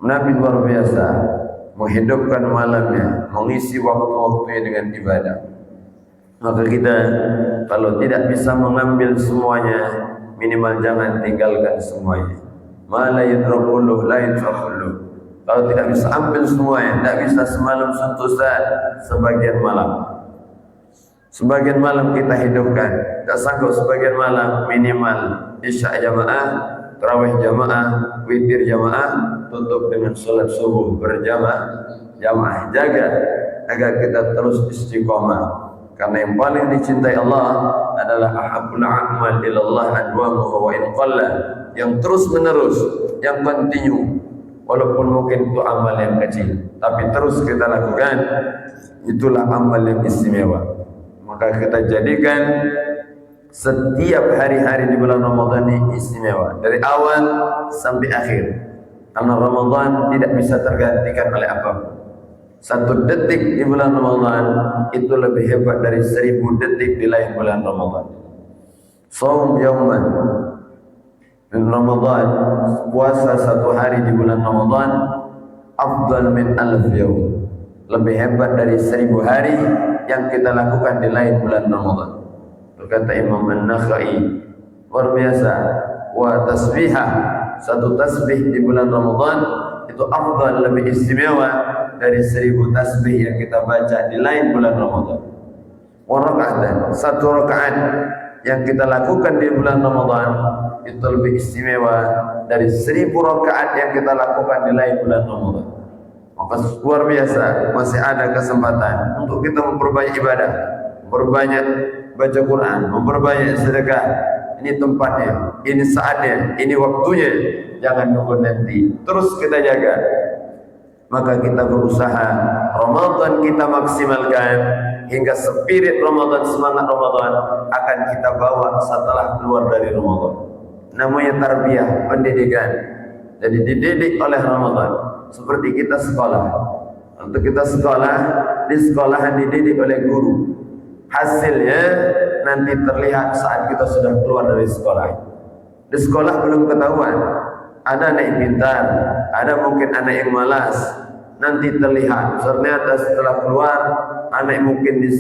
Nabi luar biasa menghidupkan malamnya, mengisi waktu-waktunya dengan ibadah. Maka kita kalau tidak bisa mengambil semuanya, minimal jangan tinggalkan semuanya. Ma la yudrakuluh la yudrakuluh. Kalau tidak bisa ambil semuanya, tidak bisa semalam sentuhan, sebagian malam. Sebagian malam kita hidupkan. Tak sanggup sebagian malam, minimal isya jamaah, tarawih jamaah, witir jamaah, tutup dengan salat subuh berjamaah. Jaga agar kita terus istiqomah. Karena yang paling dicintai Allah adalah ahabbul a'mal ilallah adwamuhu wa in qalla, yang terus menerus, yang continue. Walaupun mungkin itu amal yang kecil, tapi terus kita lakukan, itulah amal yang istimewa. Maka kita jadikan setiap hari-hari di bulan Ramadan ini istimewa, dari awal sampai akhir. Karena Ramadan tidak bisa tergantikan oleh apapun. 1 detik di bulan Ramadan itu lebih hebat dari 1000 detik di lain bulan Ramadan. Shaum yauman min Ramadan, puasa 1 hari di bulan Ramadan, afdal min alf yaum, lebih hebat dari 1000 hari yang kita lakukan di lain bulan Ramadan. Berkata Imam An-Nakhai, luar biasa. Wa tasbihah, 1 tasbih di bulan Ramadan itu afdal, lebih istimewa dari 1000 tasbih yang kita baca di lain bulan Ramadan. Wa raka'atan, 1 rakaat yang kita lakukan di bulan Ramadan itu lebih istimewa dari 1000 rakaat yang kita lakukan di lain bulan Ramadan. Maka luar biasa, masih ada kesempatan untuk kita memperbanyak ibadah, memperbanyak baca Quran, memperbanyak sedekah. Ini tempatnya, ini saatnya, ini waktunya. Jangan nunggu nanti, terus kita jaga. Maka kita berusaha Ramadan kita maksimalkan hingga spirit Ramadan, semangat Ramadan akan kita bawa setelah keluar dari Ramadan. Namanya tarbiyah, pendidikan. Jadi dididik oleh Ramadan. Seperti kita sekolah. Untuk kita sekolah, di sekolahan dididik oleh guru. Hasilnya nanti terlihat saat kita sudah keluar dari sekolah. Di sekolah belum ketahuan. Ada anak yang pintar, ada mungkin anak yang malas. Nanti terlihat. Ternyata setelah keluar, anak yang mungkin di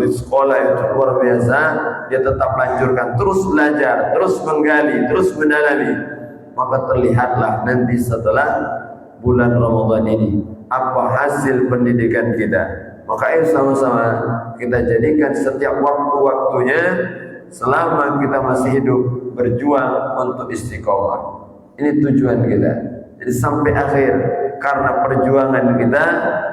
sekolah itu luar biasa, dia tetap lanjutkan, terus belajar, terus menggali, terus mendalami. Maka terlihatlah nanti setelah bulan Ramadan ini apa hasil pendidikan kita. Maka ayo sama-sama kita jadikan setiap waktu-waktunya selama kita masih hidup berjuang untuk istiqomah. Ini tujuan kita. Jadi sampai akhir, karena perjuangan kita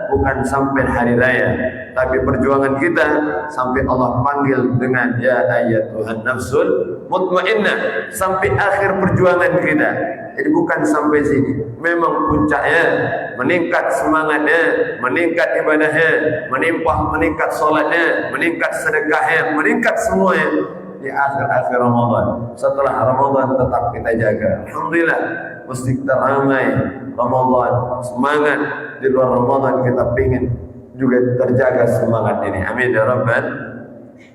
bukan sampai hari raya, tapi perjuangan kita sampai Allah panggil dengan ya ayyatuhan nafsul mutmainnah, sampai akhir perjuangan kita. Jadi bukan sampai sini. Memang puncaknya meningkat semangatnya, meningkat ibadahnya, meningkat salatnya, meningkat sedekahnya, meningkat semuanya di akhir-akhir Ramadan. Setelah Ramadan tetap kita jaga. Alhamdulillah, mesti kita ramai Ramadan, semangat. Di luar Ramadan kita pingin juga terjaga semangat ini. Amin ya rabbal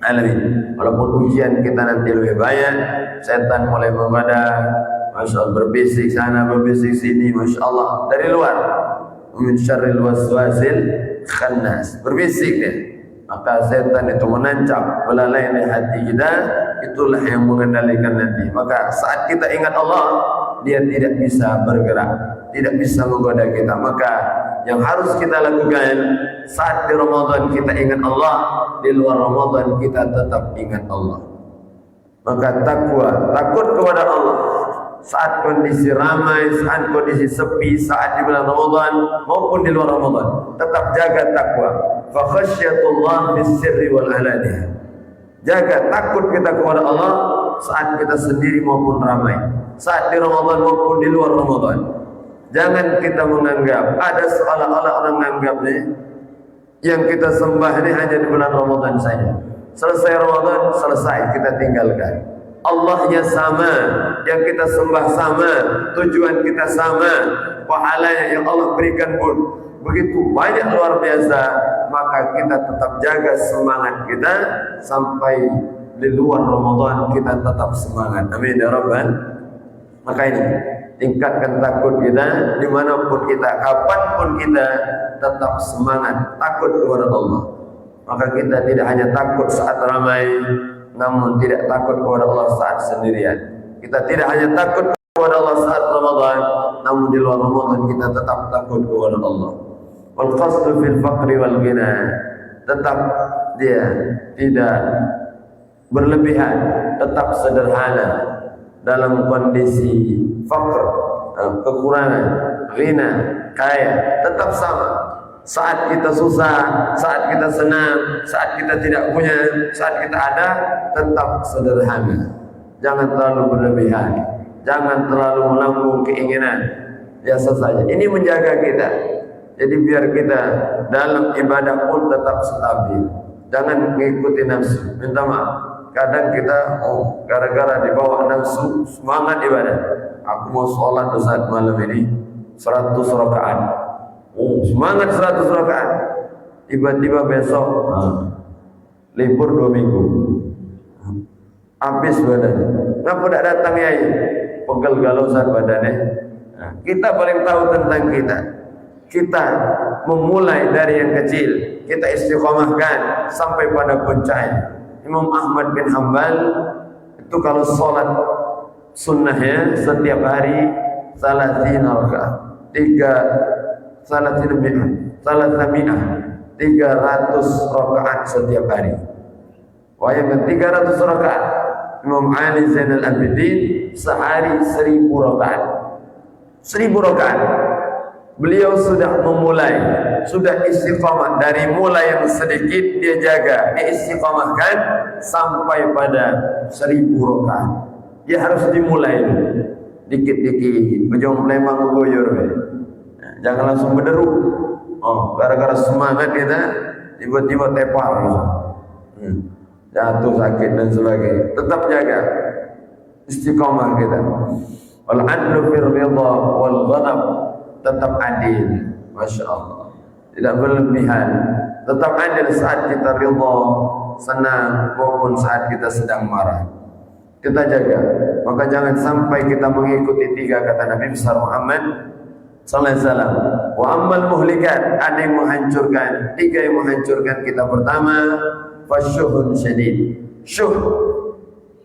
alamin. Walaupun ujian kita nanti lebih banyak, setan mulai menggoda, Masya Allah, berbisik sana, berbisik sini, Masya Allah, dari luar. Min syarril waswasil khannas, berbisik dia. Maka setan itu menancap belalai di hati kita, itulah yang mengendalikan nanti. Maka saat kita ingat Allah, dia tidak bisa bergerak, tidak bisa menggoda kita. Maka yang harus kita lakukan saat di Ramadan kita ingat Allah, di luar Ramadan kita tetap ingat Allah. Maka takwa, takut kepada Allah saat kondisi ramai, saat kondisi sepi, saat di bulan Ramadan maupun di luar Ramadan, tetap jaga takwa. Fa khasyatullah bis-sirri wal alaniah. Jaga takut kita kepada Allah saat kita sendiri maupun ramai, saat di Ramadan maupun di luar Ramadan. Jangan kita menganggap ada seolah-olah orang menganggap nih yang kita sembah ini hanya di bulan Ramadan saja. Selesai Ramadan, selesai, kita tinggalkan. Allahnya sama, yang kita sembah sama, tujuan kita sama, pahalanya yang Allah berikan pun begitu banyak, luar biasa. Maka kita tetap jaga semangat kita sampai di luar Ramadan kita tetap semangat. Amin ya rabbal. Maka ini tingkatkan takut kita dimanapun kita, kapanpun kita, tetap semangat takut kepada Allah. Maka kita tidak hanya takut saat ramai, namun tidak takut kepada Allah saat sendirian. Kita tidak hanya takut kepada Allah saat Ramadan, namun di luar Ramadan kita tetap takut kepada Allah. Wal qasdu fil faqri wal ghina, tetap dia tidak berlebihan, tetap sederhana dalam kondisi faqr, kekurangan, ghina, kaya, tetap sama. Saat kita susah, saat kita senang, saat kita tidak punya, saat kita ada, tetap sederhana. Jangan terlalu berlebihan, jangan terlalu melambung keinginan. Biasa saja. Ini menjaga kita. Jadi biar kita dalam ibadah pun tetap stabil. Jangan mengikuti nafsu. Minta maaf. Kadang kita gara-gara dibawa nafsu semangat ibadah. Aku mau sholat Ustaz malam ini 100 rakaat. Semangat 100 rakaat. Tiba-tiba besok libur 2 minggu. Habis badannya. Kenapa tidak datang ya? Pegel galau Ustaz badannya. Kita paling tahu tentang kita. Kita memulai dari yang kecil, kita istiqomahkan sampai pada puncaknya. Imam Ahmad bin Hanbal itu kalau sholat sunnahnya setiap hari 300 rakaat, 300 rakaat setiap hari. Wayang 300 rakaat. Imam Ali Zainal Abidin sehari 1000 rakaat. 1000 rakaat. Beliau sudah memulai, sudah istiqamah dari mulai yang sedikit dia jaga, dia istiqamahkan sampai pada 1000 rakaat. Dia harus dimulai dikit-dikit, ujung lemang goyor. Jangan langsung berderu. Gara-gara semangat kita tiba-tiba tepar, jatuh sakit dan sebagainya. Tetap jaga istiqamah kita. Wal adlu fil ridha wal ghadab, tetap adil, masya Allah, tidak berlebihan, tetap adil saat kita ridha, senang maupun saat kita sedang marah. Kita jaga, maka jangan sampai kita mengikuti 3 kata Nabi besar Muhammad sallallahu alaihi wasallam. Wa ammal muhlikat, ada yang menghancurkan, 3 yang menghancurkan kita. Pertama, fasyuhun syadid, syuh,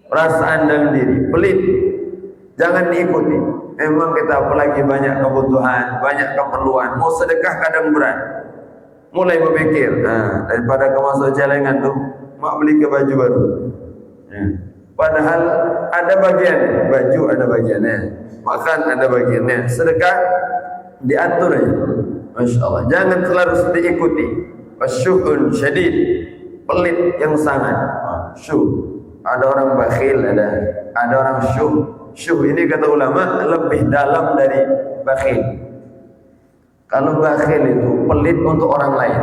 perasaan dalam diri, pelit, jangan diikuti. Memang kita apalagi banyak kebutuhan, banyak keperluan, mau sedekah kadang berat. Mulai berpikir, daripada kau masuk celengan tuh, mak beli ke baju baru. Padahal ada bagian, baju ada bagiannya, makan ada bagiannya, sedekah diatur aja. Masya Allah, jangan terlalu diikuti. Wasyuhun syadid, pelit yang sangat. Syuh, ada orang bakhil, ada orang syuh. Syuh ini kata ulama lebih dalam dari bakhil. Kalau bakhil itu pelit untuk orang lain,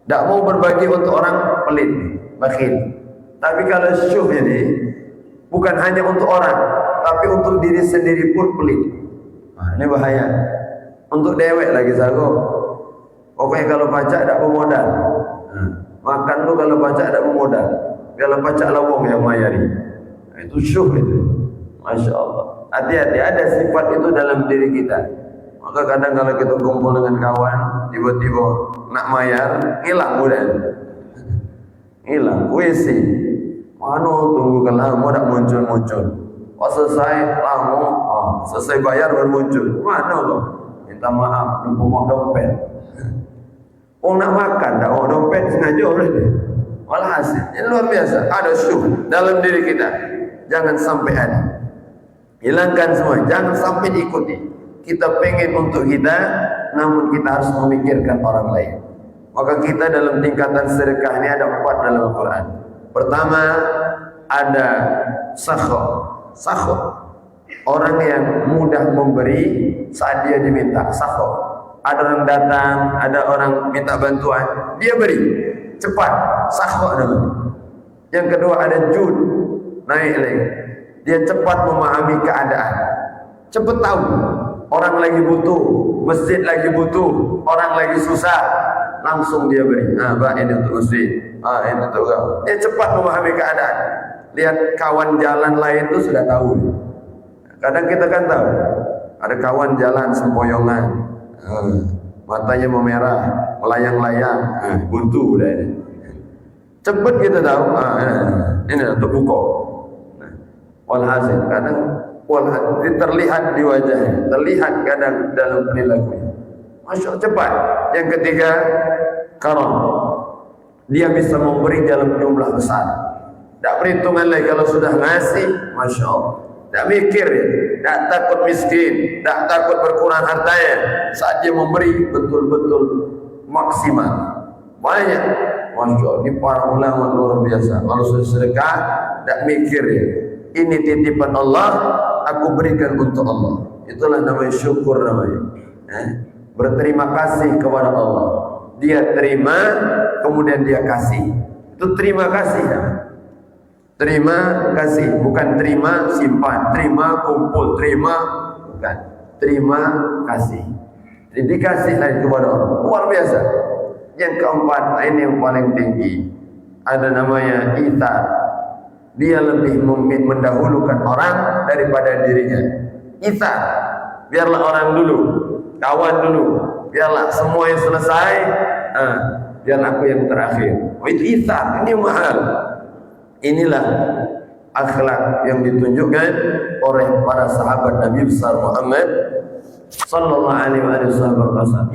tidak mau berbagi untuk orang, pelit, bakhil. Tapi kalau syuh ini bukan hanya untuk orang, tapi untuk diri sendiri pun pelit. Ini bahaya. Untuk dewek lagi sago. Pokoknya kalau pacak tidak bermodal. Makan lu kalau pacak tidak bermodal. Kalau pacak lawang yang mayari. Itu syuh itu. Masya Allah. Hati-hati, ada sifat itu dalam diri kita. Maka kadang kalau kita kumpul dengan kawan, tiba-tiba nak mayar, hilang udah. Hilang, WC. Mana tunggu kan lama tak muncul-muncul. Pas selesai lama, selesai bayar baru muncul. Mana lo? Minta maaf, lupa mau dompet. Nak makan, tak mau dompet sengaja boleh. Walhasil, ini luar biasa. Ada syuh dalam diri kita. Jangan sampai ada. Hilangkan semua, jangan sampai diikuti. Kita pengen untuk kita, namun kita harus memikirkan orang lain. Maka kita dalam tingkatan sedekah ini ada 4 dalam Al-Quran. Pertama, ada sakho. Sakho, orang yang mudah memberi saat dia diminta. Sakho, ada orang datang, ada orang minta bantuan, dia beri cepat. Sakho namanya. Yang kedua ada jud, naik lagi. Dia cepat memahami keadaan, cepat tahu orang lagi butuh, masjid lagi butuh, orang lagi susah, langsung dia beri. Pak, ini untuk masjid, ini untuk kau. Dia cepat memahami keadaan. Lihat kawan jalan lain itu sudah tahu. Kadang kita kan tahu, Ada kawan jalan sempoyongan, matanya memerah, melayang-layang, buntu dah ini. Cepat kita tahu, ini untuk buka. Walhasil kadang terlihat di wajahnya, terlihat kadang dalam perilakunya. Masya Allah, cepat. Yang ketiga, karam. Dia bisa memberi dalam jumlah besar. Tak perhitungan lagi kalau sudah ngasih, Masya Allah. Tak mikir ya, tak takut miskin, tak takut berkurang hartanya. Saat dia memberi betul-betul maksimal. Banyak. Masya Allah, ini para ulama luar biasa. Kalau sudah sedekah, tak mikir ya. Ini titipan Allah, aku berikan untuk Allah. Itulah namanya syukur namanya. Berterima kasih kepada Allah. Dia terima, kemudian dia kasih. Itu terima kasih ya. Terima kasih, bukan terima simpan, terima kumpul, terima bukan. Terima kasih. Jadi dikasih lagi kepada orang. Luar biasa. Yang keempat, ini yang paling tinggi. Ada namanya ithar. Dia lebih mendahulukan orang daripada dirinya. Ithar. Biarlah orang dulu, kawan dulu. Biarlah semuanya selesai. Biar aku yang terakhir. Itu ithar. Ini mahal. Inilah akhlak yang ditunjukkan oleh para sahabat Nabi besar Muhammad sallallahu alaihi wasallam.